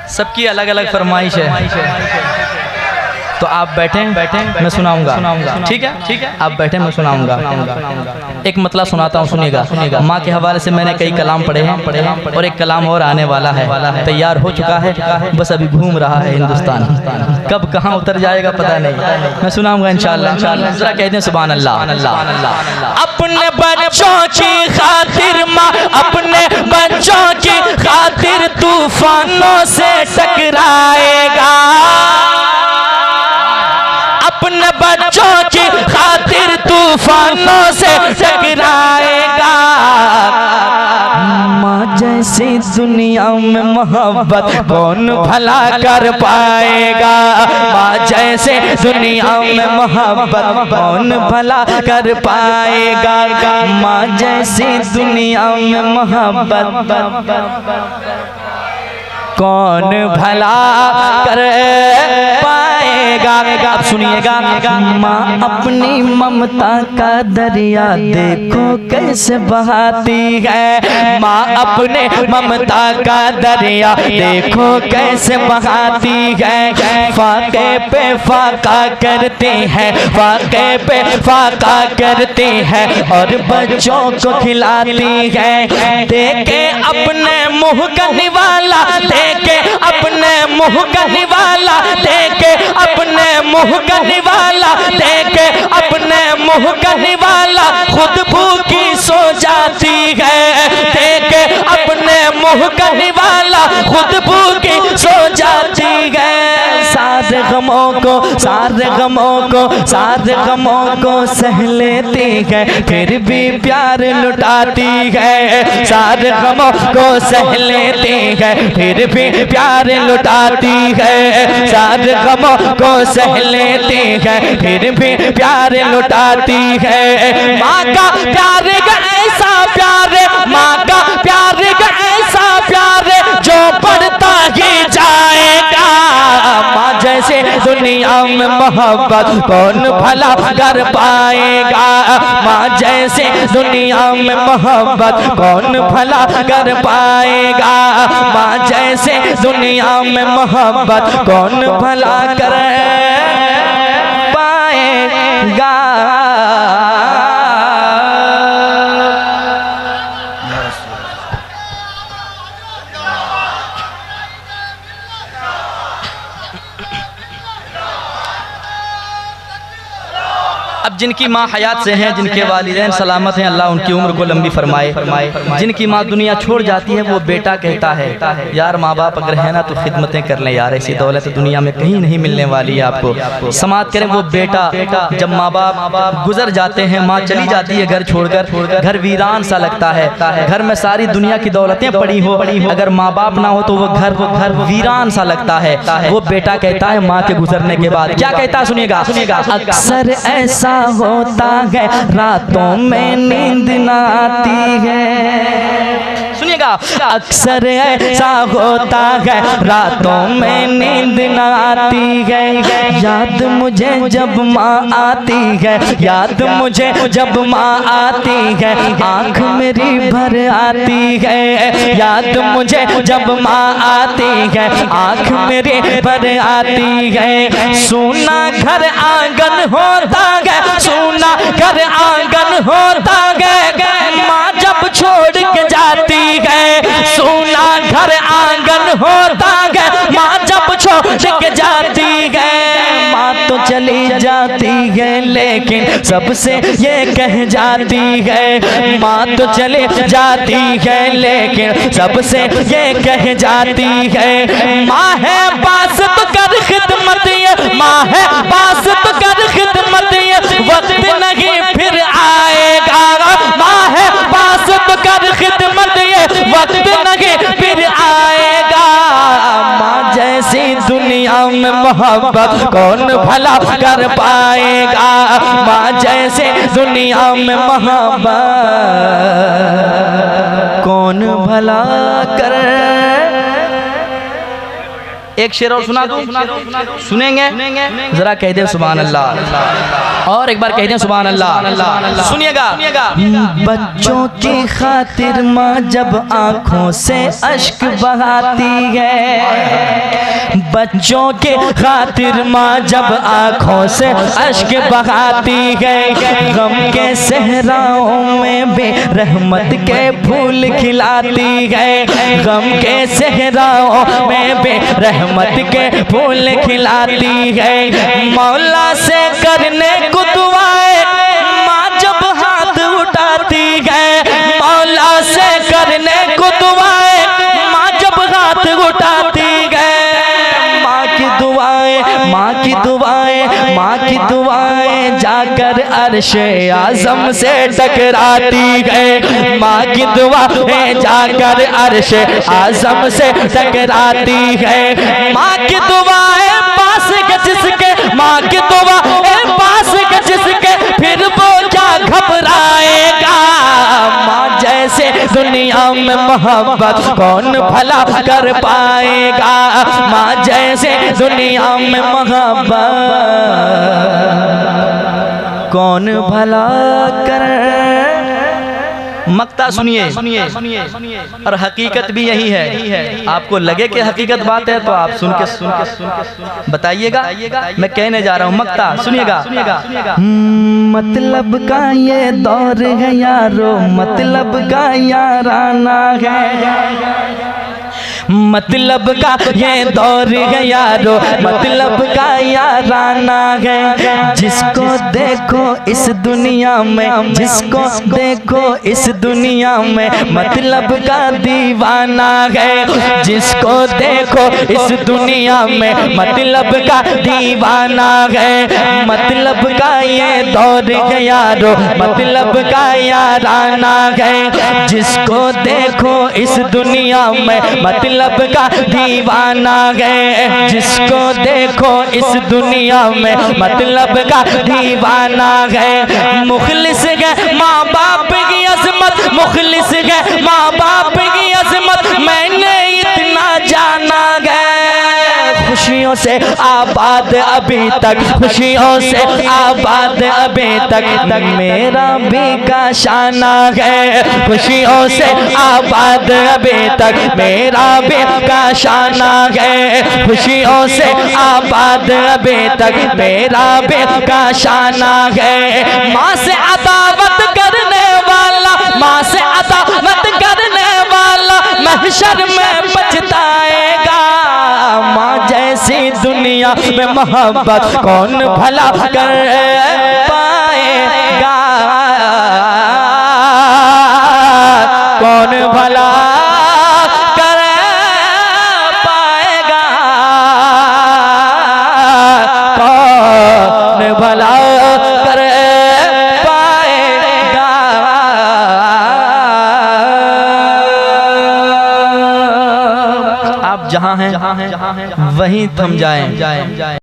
सबकी अलग अलग फरमाइश है, तो आप बैठें मैं सुनाऊंगा, ठीक है आप बैठें मैं सुनाऊंगा। एक मतलब सुनाता हूँ, सुनिएगा। माँ के हवाले से मैंने कई कलाम पढ़े हैं और एक कलाम और आने वाला है, तैयार हो चुका है, बस अभी घूम रहा है हिंदुस्तान, कब कहाँ उतर जाएगा पता नहीं, मैं सुनाऊंगा इंशाअल्लाह। जरा कहते हैं सुभान अल्लाह। अपने बच्चों की खातिर माँ, अपने बच्चों की खातिर तूफानों से टकराएगा, अपने बच्चों की खातिर तूफानों से टकराएगा। माँ जैसी दुनिया में मोहब्बत कौन भला कर पाएगा, माँ जैसे दुनिया में मोहब्बत कौन भला कर पाएगा, माँ जैसी दुनिया में मोहब्बत कौन भला कर पाएगा। आप सुनिएगा। माँ अपनी ममता का दरिया देखो कैसे बहाती है, माँ अपने ममता का दरिया देखो कैसे बहाती है। फाके पे फाका करते हैं, फाके पे फाका करते हैं और बच्चों को खिलाती है। देखे अपने मुँह का निवाला, देखे अपने मुँह का निवाला, देखे अपने मुँह का निवाला, देखे अपने मुँह का निवाला, खुद भूखी सो जाती है। देखे अपने मुँह का निवाला, खुद भूखी सो जाती है। सारे गमों को, सारे गमों को, सारे गमों को सह लेती है, फिर भी प्यार लुटाती है। सारे गमों को सह लेती है, फिर भी प्यार लुटाती है। सारे गमों को सह लेती है, फिर भी प्यार लुटाती है। माँ का प्यार ऐसा प्यार, माँ का प्यार ऐसा प्यार जो बढ़ता ही जाएगा। माँ जैसे दुनिया में मोहब्बत कौन भला कर पाएगा, माँ जैसे दुनिया में मोहब्बत कौन भला कर पाएगा, माँ जैसे दुनिया में मोहब्बत कौन भला कर पाएगा। अब जिनकी माँ हयात से हैं, जिनके वालिदैन सलामत हैं, अल्लाह उनकी उम्र को लंबी फरमाए। जिनकी माँ दुनिया छोड़ जाती है, वो बेटा कहता है यार माँ बाप अगर है ना तो खिदमतें कर लें यार, ऐसी दौलत दुनिया में कहीं नहीं मिलने वाली है आपको। समात करें वो बेटा, जब माँ बाप गुजर जाते हैं, माँ चली जाती है घर छोड़कर, घर वीरान सा लगता है। घर में सारी दुनिया की दौलतें पड़ी हो, अगर माँ बाप ना हो तो वो घर वीरान सा लगता है। वो बेटा कहता है माँ के गुजरने के बाद, क्या कहता है सुनिएगा। अक्सर ऐसा होता है रातों में नींद न आती है, सुनिएगा। अक्सर ऐसा होता है रातों में नींद न आती है। याद मुझे जब माँ आती है, याद मुझे जब माँ आती है, आँख मेरी भर आती है। याद मुझे जब माँ आती है, आँख मेरी भर आती है। सोना घर आंगन होता है, सोना घर आंगन होता है, माँ जब छोड़ के जाती है। सोना घर आंगन होता है, माँ जब छोड़ के जाती है। माँ तो चली जाती है लेकिन सबसे ये कह जाती है, माँ तो चली जाती है लेकिन सबसे ये कह जाती है। माँ है पास तो कर खिदमत, ये माँ है पास तो कर खिदमत, ये वक्त नहीं फिर आएगा। माँ है पास तो कर खिदमत, ये वक्त नहीं फिर आएगा। माँ जैसी दुनिया में मोहब्बत कौन भला कर पाएगा, माँ जैसे दुनिया में मोहब्बत कौन भला कर। एक शेर और सुना दूं, सुनेंगे जरा कह दे सुभान अल्लाह। और एक बार कह दें सुभान अल्लाह। सुनिएगा, बच्चों की खातिर माँ जब आंखों से अश्क बहाती है, बच्चों के खातिर माँ जब आंखों से अश्क बहाती है, गम के सहराओं में भी रहमत के फूल खिलाती है, गम के सहराओं में भी रहमत के फूल खिलाती है। मौला से करने को दुआएं माँ जब हाथ उठाती है, मौला से करने को दुआएं माँ जब हाथ उठाती है। माँ की दुआएं, माँ की दुआएं, माँ की दुआएं जाकर अर्शे आज़म से टकराती है, माँ की दुआएं जाकर अर्शे आज़म से टकराती है। माँ की दुआएं पास के जिसके, माँ की दुआएं पास के जिसके, फिर वो क्या घबराएगा। माँ जैसे दुनिया में मोहब्बत कौन भला कर पाएगा, माँ जैसे दुनिया में मोहब्बत कौन भला कर। मक्ता सुनिए, और हकीकत भी यही है। आपको लगे कि हकीकत बात है तो आप सुन के बताइएगा। मैं कहने जा रहा हूँ, मक्ता सुनिएगा। मतलब का ये दौर है यारो, मतलब का याराना है, मतलब का ये दौर है यारो, मतलब का याराना है। जिसको देखो इस दुनिया में, जिसको देखो इस दुनिया में, मतलब का दीवाना है। जिसको देखो इस दुनिया में, मतलब का दीवाना है। मतलब का ये दौर है यारो, मतलब का याराना है। जिसको देखो इस दुनिया में, मतलब का दीवाना है। जिसको देखो इस दुनिया में, मतलब का दीवाना है। मुखलिस है माँ बाप की अजमत, मुखलिस है माँ बाप की अजमत, मैंने इतना जाना है। खुशियों से आबाद अभी तक, खुशियों से आबाद अभी तक, मेरा भी काशाना है। खुशियों से आबाद अभी तक, मेरा भी काशाना है। खुशियों से आबाद अभी तक, मेरा भी काशाना है। माँ से अदावत करने वाला, माँ से अदावत करने वाला महशर में पछताएगा। माँ जैसी दुनिया में मोहब्बत कौन भला कर पाएगा, कौन भला कर पाएगा, कौन भला कर पाएगा। आप जहाँ हैं वहीं थम जाएं।